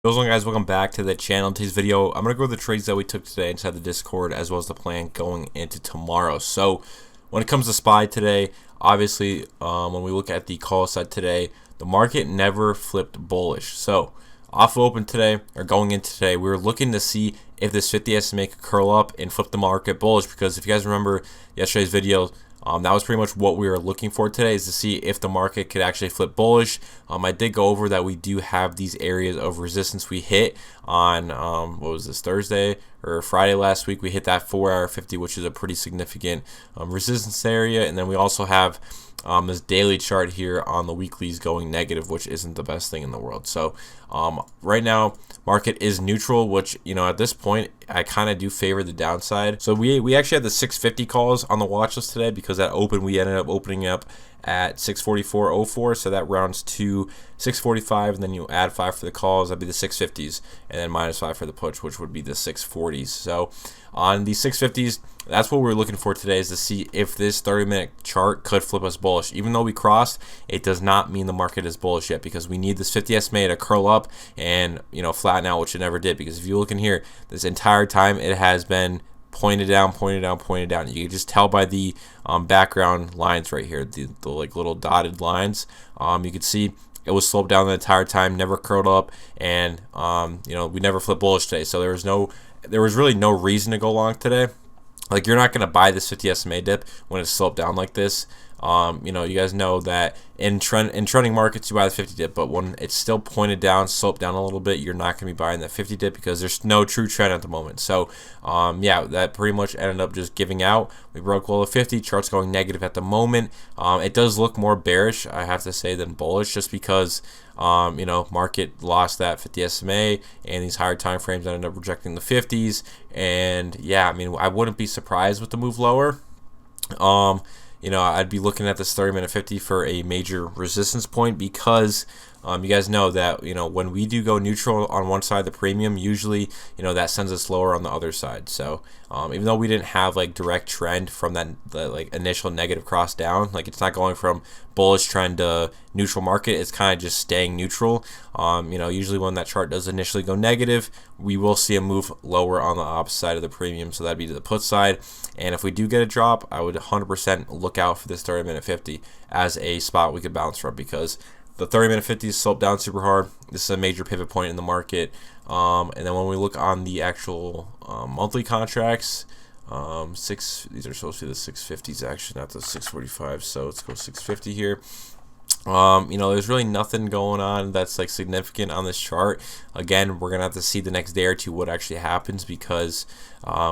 What's going on, guys? Welcome back to the channel. In today's video, I'm going to go over the trades that we took today inside the Discord as well as the plan going into tomorrow. So when it comes to SPY today, obviously when we look at the call side today, the market never flipped bullish. So off open today, or going into today, we were looking to see if this 50 SMA could curl up and flip the market bullish, because if you guys remember yesterday's video, that was pretty much what we were looking for today, is to see if the market could actually flip bullish. I did go over that we do have these areas of resistance we hit on, what was this, Thursday or Friday last week. We hit that 4-hour 50, which is a pretty significant resistance area. And then we also have this daily chart here on the weeklies going negative, which isn't the best thing in the world. So right now, market is neutral, which, you know, at this point, I kind of do favor the downside. So we actually had the 650 calls on the watch list today, because at open we ended up opening up at 644.04, so that rounds to 645, and then you add 5 for the calls, that'd be the 650s, and then minus 5 for the puts, which would be the 640s. So on the 650s, that's what we're looking for today, is to see if this 30-minute chart could flip us bullish. Even though we crossed, it does not mean the market is bullish yet, because we need this 50 SMA to curl up and, you know, flatten out, which it never did. Because if you look in here, this entire time it has been pointed down, pointed down, pointed down. You can just tell by the background lines right here, the like little dotted lines. You can see it was sloped down the entire time, never curled up, and you know, we never flipped bullish today. So there was really no reason to go long today. Like, you're not going to buy this 50 SMA dip when it's sloped down like this. You know, you guys know that in trending markets you buy the 50 dip, but when it's still pointed down, sloped down a little bit, you're not going to be buying that 50 dip, because there's no true trend at the moment. So yeah, that pretty much ended up just giving out. We broke below the 50, chart's going negative at the moment. It does look more bearish, I have to say, than bullish, just because you know, market lost that 50 SMA, and these higher time frames ended up rejecting the 50s. And yeah, I mean, I wouldn't be surprised with the move lower. You know, I'd be looking at this 30-minute 50 for a major resistance point, because you guys know that, you know, when we do go neutral on one side of the premium, usually, you know, that sends us lower on the other side. So even though we didn't have like direct trend from that like initial negative cross down, like, it's not going from bullish trend to neutral market, it's kind of just staying neutral. You know, usually when that chart does initially go negative, we will see a move lower on the opposite side of the premium, so that'd be to the put side. And if we do get a drop, I would 100% look out for this 30-minute 50 as a spot we could bounce from, because the 30-minute 50 is sloped down super hard. This is a major pivot point in the market. And then when we look on the actual monthly contracts, these are supposed to be the 650s actually, not the 645. So let's go 650 here. You know, there's really nothing going on that's like significant on this chart. Again, we're gonna have to see the next day or two what actually happens, because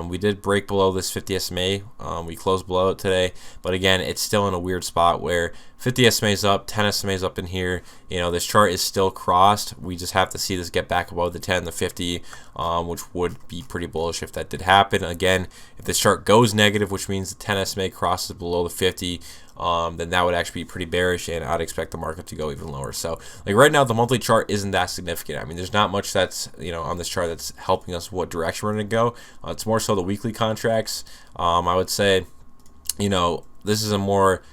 we did break below this 50 SMA. We closed below it today, but again, it's still in a weird spot where 50 SMA is up, 10 SMA is up in here. You know, this chart is still crossed. We just have to see this get back above the 10, the 50, which would be pretty bullish if that did happen. Again, if this chart goes negative, which means the 10 SMA crosses below the 50, then that would actually be pretty bearish, and I'd expect the market to go even lower. So like right now, the monthly chart isn't that significant. I mean, there's not much that's, you know, on this chart that's helping us what direction we're going to go. It's more so the weekly contracts. I would say, you know, this is a more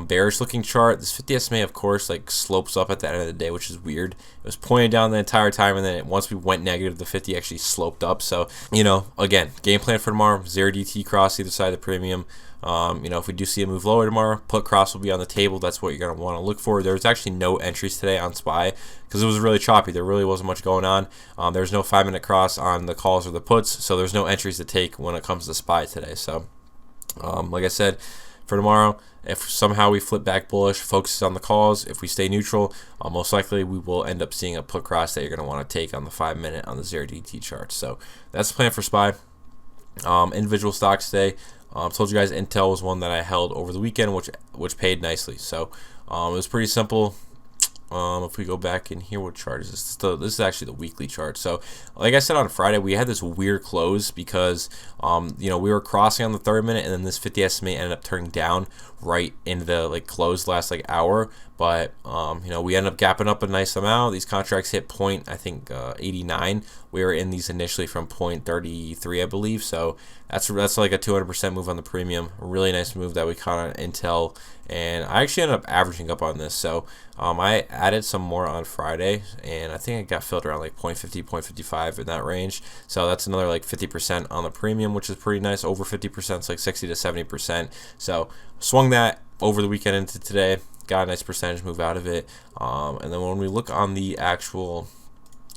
bearish looking chart. This 50 SMA, of course, like slopes up at the end of the day, which is weird. It was pointed down the entire time, and then once we went negative, the 50 actually sloped up. So, you know, again, game plan for tomorrow: 0 DT cross either side of the premium. You know, if we do see a move lower tomorrow, put cross will be on the table. That's what you're going to want to look for. There was actually no entries today on SPY, because it was really choppy. There really wasn't much going on. There was no 5-minute cross on the calls or the puts, so there's no entries to take when it comes to SPY today. So, like I said, for tomorrow, if somehow we flip back bullish, focus on the calls. If we stay neutral, most likely we will end up seeing a put cross that you're going to want to take on the 5-minute on the 0 DT chart. So that's the plan for SPY. Individual stocks today. Told you guys Intel was one that I held over the weekend, which paid nicely. So it was pretty simple. If we go back in here, what chart is this? This is actually the weekly chart. So like I said on Friday, we had this weird close because you know, we were crossing on the 30-minute, and then this 50 SMA ended up turning down right into the like close last like hour, but we ended up gapping up a nice amount. These contracts hit point, I think 89. We were in these initially from point 33, I believe. So that's like a 200% move on the premium. A really nice move that we caught on Intel, and I actually ended up averaging up on this. So I added some more on Friday, and I think it got filled around like 0.50, 0.55 in that range. So that's another like 50% on the premium, which is pretty nice. Over 50%, it's like 60 to 70%. So swung that over the weekend into today, got a nice percentage move out of it. And then when we look on the actual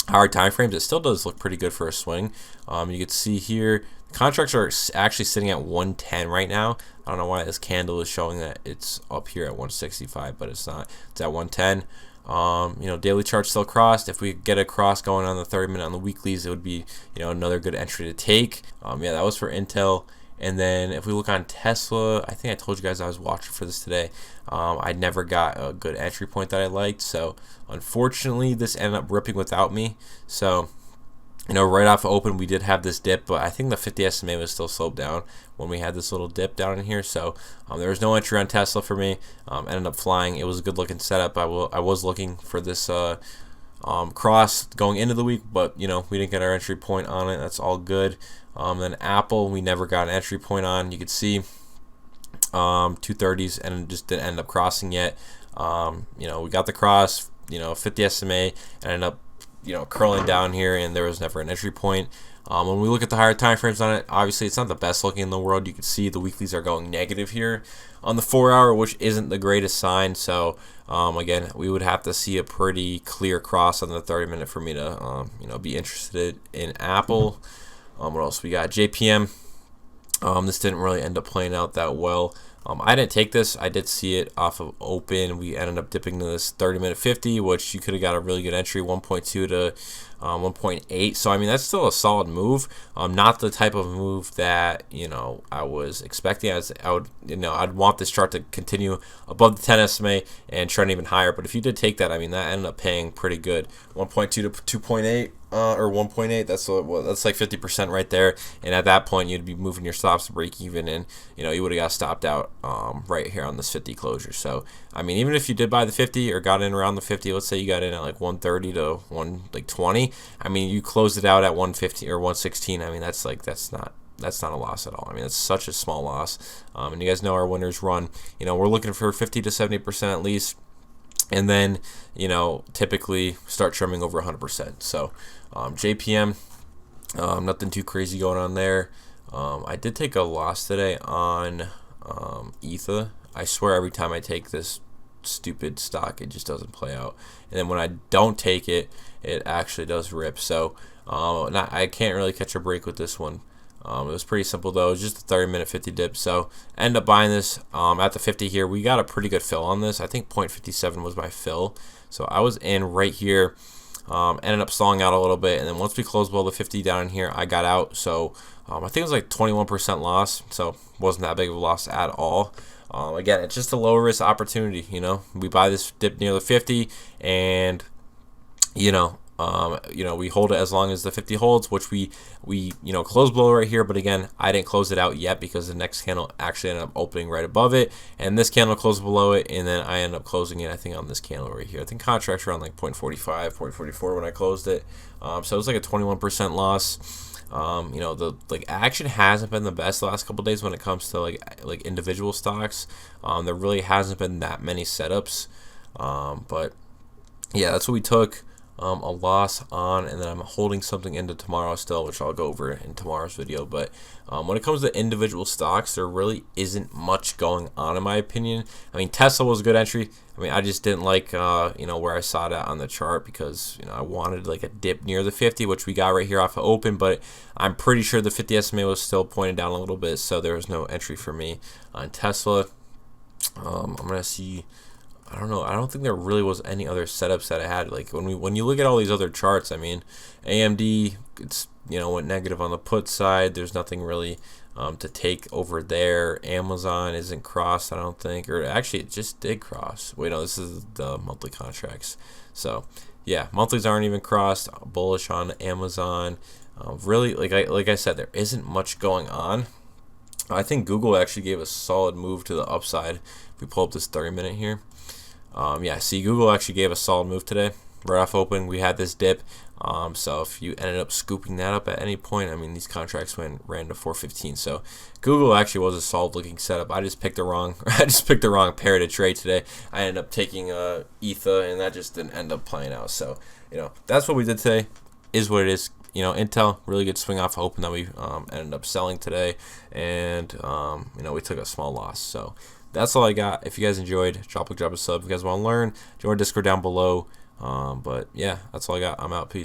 higher time frames, it still does look pretty good for a swing. You can see here contracts are actually sitting at 110 right now. I don't know why this candle is showing that it's up here at 165, but it's not. It's at 110. Daily chart still crossed. If we get a cross going on the 30-minute on the weeklies, it would be another good entry to take. That was for Intel. And then if we look on Tesla, I think I told you guys I was watching for this today. I never got a good entry point that I liked, so unfortunately this ended up ripping without me. So right off open we did have this dip, but I think the 50 SMA was still sloped down when we had this little dip down in here. So there was no entry on Tesla for me. Ended up flying. It was a good looking setup. I was looking for this cross going into the week, but we didn't get our entry point on it. That's all good. Then Apple, we never got an entry point on. You could see 230s and just didn't end up crossing yet. We got the cross, 50 SMA, and ended up curling down here, and there was never an entry point. When we look at the higher time frames on it, obviously it's not the best looking in the world. You can see the weeklies are going negative here on the 4 hour, which isn't the greatest sign. So again, we would have to see a pretty clear cross on the 30-minute for me to be interested in Apple. What else we got? JPM. This didn't really end up playing out that well. I didn't take this. I did see it off of open. We ended up dipping to this 30-minute 50, which you could have got a really good entry, 1.2 to 1.8. So I mean, that's still a solid move. Not the type of move that I was expecting. I'd want this chart to continue above the 10 SMA and trend even higher. But if you did take that, I mean, that ended up paying pretty good, 1.2 to 2.8. Or 1.8, that's like 50% right there, and at that point you'd be moving your stops to break even, and you would have got stopped out right here on this 50 closure. So I mean, even if you did buy the 50 or got in around the 50, let's say you got in at like 130 to 120, I mean, you closed it out at 150 or 116. I mean, that's not a loss at all. I mean, it's such a small loss. And you guys know our winners run. We're looking for 50 to 70% at least, and then typically start trimming over 100%. So JPM, nothing too crazy going on there. I did take a loss today on Ether. I swear every time I take this stupid stock, it just doesn't play out, and then when I don't take it, it actually does rip. So I can't really catch a break with this one. It was pretty simple though. It was just a 30-minute 50 dip. So I ended up buying this at the 50 here. We got a pretty good fill on this. I think 0.57 was my fill. So I was in right here. Ended up stalling out a little bit, and then once we closed below the 50 down in here, I got out. So I think it was like 21% loss. So wasn't that big of a loss at all. Again, it's just a low risk opportunity. We buy this dip near the 50, and we hold it as long as the 50 holds, which we close below right here. But again, I didn't close it out yet because the next candle actually ended up opening right above it, and this candle closed below it, and then I ended up closing it, I think, on this candle right here. I think contracts around like 0.45, 0.44 when I closed it. So it was like a 21% loss. The action hasn't been the best the last couple of days when it comes to like individual stocks. There really hasn't been that many setups, but yeah, that's what we took. A loss on, and then I'm holding something into tomorrow still, which I'll go over in tomorrow's video. But when it comes to individual stocks, there really isn't much going on in my opinion. I mean, Tesla was a good entry. I mean, I just didn't like where I saw that on the chart, because I wanted like a dip near the 50, which we got right here off of open, but I'm pretty sure the 50 SMA was still pointed down a little bit, so there was no entry for me on Tesla. I'm gonna see. I don't know. I don't think there really was any other setups that I had. Like when you look at all these other charts, I mean, AMD, it's went negative on the put side. There's nothing really to take over there. Amazon isn't crossed, I don't think, or actually it just did cross. Wait, no, this is the monthly contracts. So yeah, monthlies aren't even crossed. Bullish on Amazon. Really, like I said, there isn't much going on. I think Google actually gave a solid move to the upside. If we pull up this 30-minute here, yeah, see, Google actually gave a solid move today. Right off open, we had this dip. So if you ended up scooping that up at any point, I mean, these contracts ran to 415. So Google actually was a solid looking setup. I just picked the wrong pair to trade today. I ended up taking Ether, and that just didn't end up playing out. So that's what we did today. Is what it is. Intel, really good swing off open that we ended up selling today, and we took a small loss. So that's all I got. If you guys enjoyed, drop a sub. If you guys want to learn, join our Discord down below. But yeah, that's all I got. I'm out. Peace.